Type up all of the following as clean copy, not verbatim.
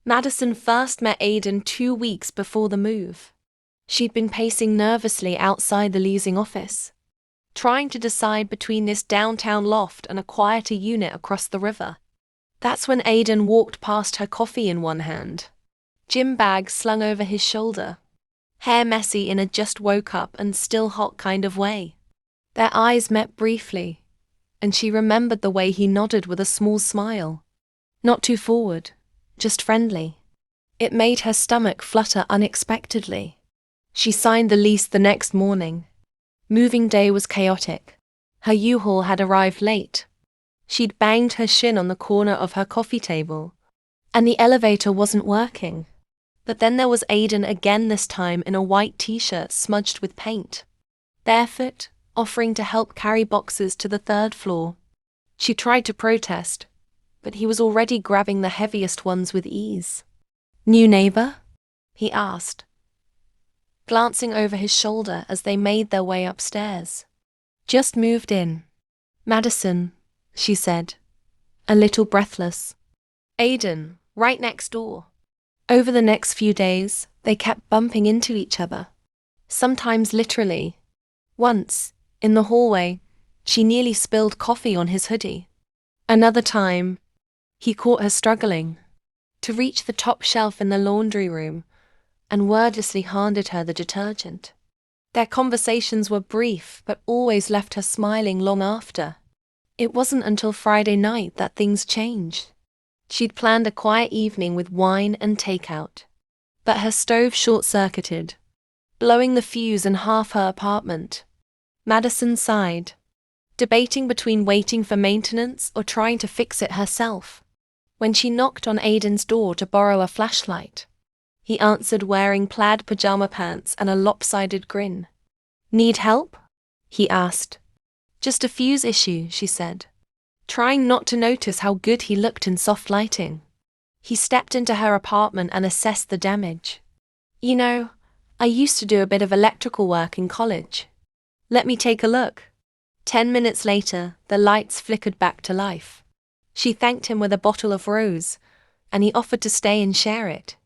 Madison first met Aidan 2 weeks before the move. She'd been pacing nervously outside the leasing office, trying to decide between this downtown loft and a quieter unit across the river. That's when Aidan walked past her, coffee in one hand, gym bag slung over his shoulder, hair messy in a just woke up and still hot kind of way. Their eyes met briefly, and she remembered the way he nodded with a small smile. Not too forward, just friendly. It made her stomach flutter unexpectedly. She signed the lease the next morning. Moving day was chaotic. Her U-Haul had arrived late. She'd banged her shin on the corner of her coffee table, and the elevator wasn't working. But then there was Aidan again, this time in a white t-shirt smudged with paint, barefoot, offering to help carry boxes to the 3rd floor. She tried to protest, but he was already grabbing the heaviest ones with ease. "New neighbor?" he asked, glancing over his shoulder as they made their way upstairs. "Just moved in. Madison," she said, a little breathless. "Aidan, right next door." Over the next few days, they kept bumping into each other, sometimes literally. Once, in the hallway, she nearly spilled coffee on his hoodie. Another time, he caught her struggling to reach the top shelf in the laundry room and wordlessly handed her the detergent. Their conversations were brief but always left her smiling long after. It wasn't until Friday night that things changed. She'd planned a quiet evening with wine and takeout, but her stove short-circuited, blowing the fuse in half her apartment. Madison sighed, debating between waiting for maintenance or trying to fix it herself. When she knocked on Aidan's door to borrow a flashlight, he answered wearing plaid pajama pants and a lopsided grin. "Need help?" he asked. "Just a fuse issue," she said, trying not to notice how good he looked in soft lighting. He stepped into her apartment and assessed the damage. "You know, I used to do a bit of electrical work in college. Let me take a look." 10 minutes later, the lights flickered back to life. She thanked him with a bottle of rose, and he offered to stay and share it.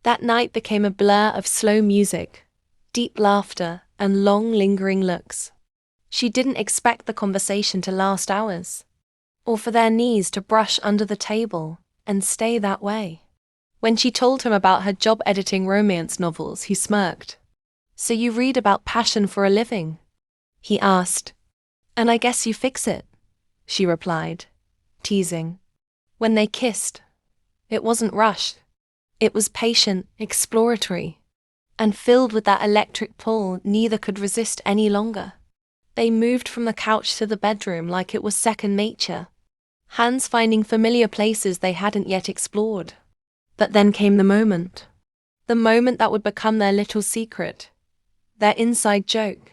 That night became a blur of slow music, deep laughter, and long, lingering looks. She didn't expect the conversation to last hours, or for their knees to brush under the table and stay that way. When she told him about her job editing romance novels, he smirked. "So you read about passion for a living?" he asked. "And I guess you fix it," she replied, teasing. When they kissed, it wasn't rushed. It was patient, exploratory, and filled with that electric pull neither could resist any longer. They moved from the couch to the bedroom like it was second nature, hands finding familiar places they hadn't yet explored. But then came the moment that would become their little secret, their inside joke,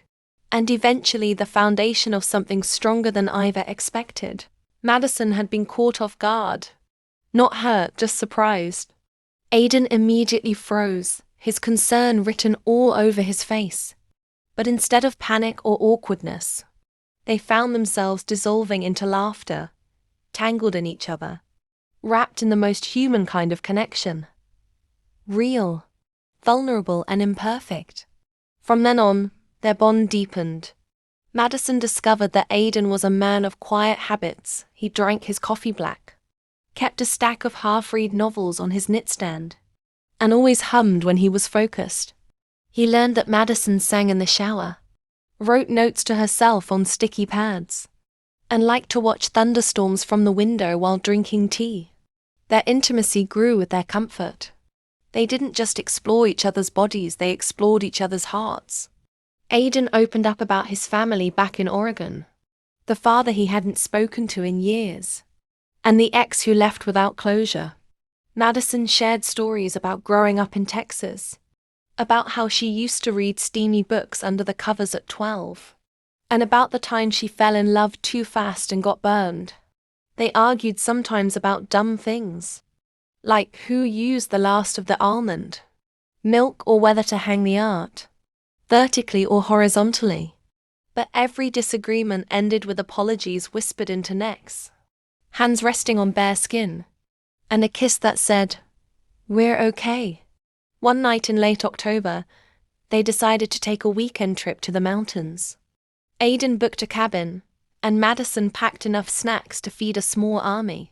and eventually the foundation of something stronger than either expected. Madison had been caught off guard. Not hurt, just surprised. Aidan immediately froze, his concern written all over his face. But instead of panic or awkwardness, they found themselves dissolving into laughter, tangled in each other, wrapped in the most human kind of connection. Real, vulnerable, and imperfect. From then on, their bond deepened. Madison discovered that Aidan was a man of quiet habits. He drank his coffee black, kept a stack of half-read novels on his nightstand, and always hummed when he was focused. He learned that Madison sang in the shower, wrote notes to herself on sticky pads, and liked to watch thunderstorms from the window while drinking tea. Their intimacy grew with their comfort. They didn't just explore each other's bodies, they explored each other's hearts. Aidan opened up about his family back in Oregon, the father he hadn't spoken to in years, and the ex who left without closure. Madison shared stories about growing up in Texas, about how she used to read steamy books under the covers at 12, and about the time she fell in love too fast and got burned. They argued sometimes about dumb things, like who used the last of the almond milk or whether to hang the art, vertically or horizontally. But every disagreement ended with apologies whispered into necks, hands resting on bare skin, and a kiss that said, We're okay. One night in late October, they decided to take a weekend trip to the mountains. Aidan booked a cabin, and Madison packed enough snacks to feed a small army.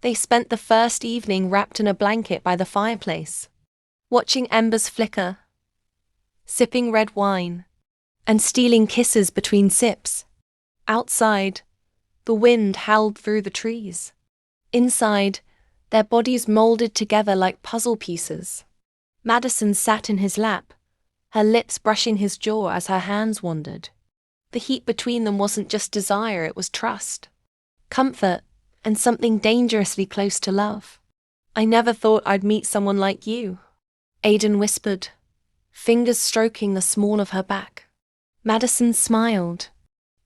They spent the first evening wrapped in a blanket by the fireplace, watching embers flicker, sipping red wine, and stealing kisses between sips. Outside, the wind howled through the trees. Inside, their bodies molded together like puzzle pieces. Madison sat in his lap, her lips brushing his jaw as her hands wandered. The heat between them wasn't just desire, it was trust, comfort, and something dangerously close to love. I never thought I'd meet someone like you, Aidan whispered, fingers stroking the small of her back. Madison smiled.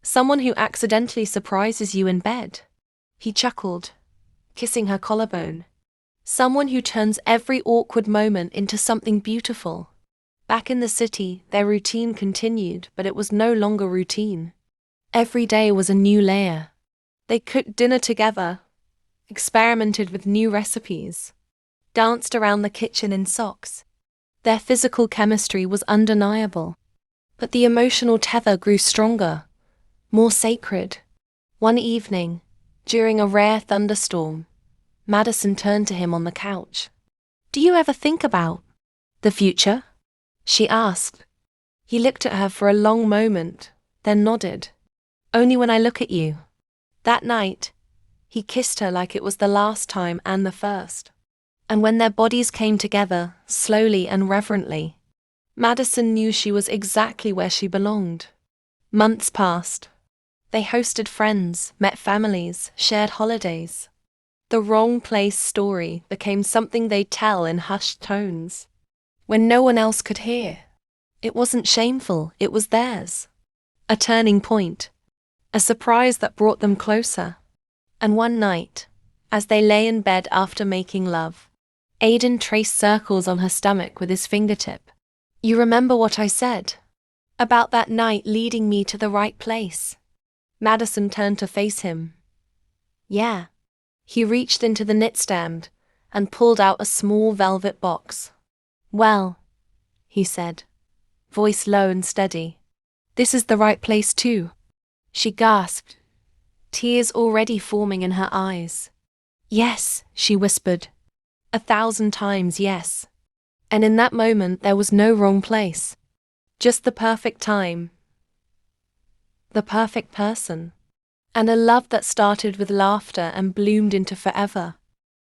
Someone who accidentally surprises you in bed. He chuckled, kissing her collarbone. Someone who turns every awkward moment into something beautiful. Back in the city, their routine continued, but it was no longer routine. Every day was a new layer. They cooked dinner together, experimented with new recipes, danced around the kitchen in socks. Their physical chemistry was undeniable. But the emotional tether grew stronger, more sacred. One evening, during a rare thunderstorm, Madison turned to him on the couch. "Do you ever think about the future?" she asked. He looked at her for a long moment, then nodded. "Only when I look at you." That night, he kissed her like it was the last time and the first. And when their bodies came together, slowly and reverently, Madison knew she was exactly where she belonged. Months passed. They hosted friends, met families, shared holidays. The wrong place story became something they'd tell in hushed tones, when no one else could hear. It wasn't shameful, it was theirs. A turning point. A surprise that brought them closer. And one night, as they lay in bed after making love, Aidan traced circles on her stomach with his fingertip. "You remember what I said about that night leading me to the right place?" Madison turned to face him. "Yeah." He reached into the nightstand and pulled out a small velvet box. "Well," he said, voice low and steady, "this is the right place too." She gasped, tears already forming in her eyes. "Yes," she whispered, 1,000 times yes. And in that moment there was no wrong place. Just the perfect time. The perfect person. And a love that started with laughter and bloomed into forever.